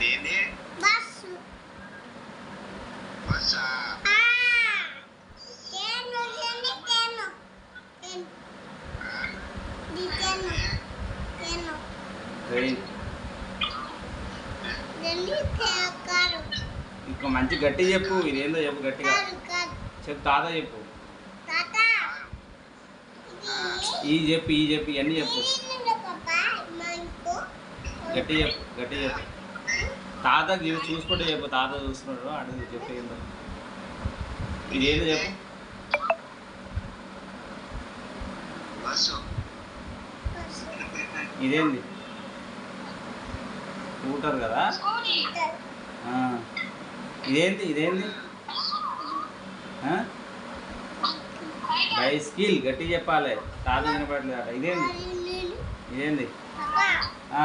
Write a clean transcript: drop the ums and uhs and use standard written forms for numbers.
అదేంటి బస్సు బస్సా తేను తేను తేను తేను తేను train. Delhi car ఇంకా మంచి గట్టి చెప్పు, ఇదేందో చెప్పు గట్టిగా కారు కారు చెప్పు. తాత చెప్పు, తాత ఈ చెప్పు, ఈ చెప్పు, ఇవన్నీ చెప్పు. ఇది పాపా మనకు గట్టి చెప్పు, గట్టి చెప్పు. తాతకి చూసుకుంటే చెప్పు, తాత చూస్తున్నాడు అడుగు చెప్పు ఏందో. ఇదేందో చెప్పు. బస్సు ఇదేంది స్కూటర్ కదా. ఆ. ఇదేంటి ఇదేంటి బైస్కిల్. గట్టి చెప్పాలి, తాత వినపడలేదు అట. ఇదేంది ఇదేంది పాపా ఆ.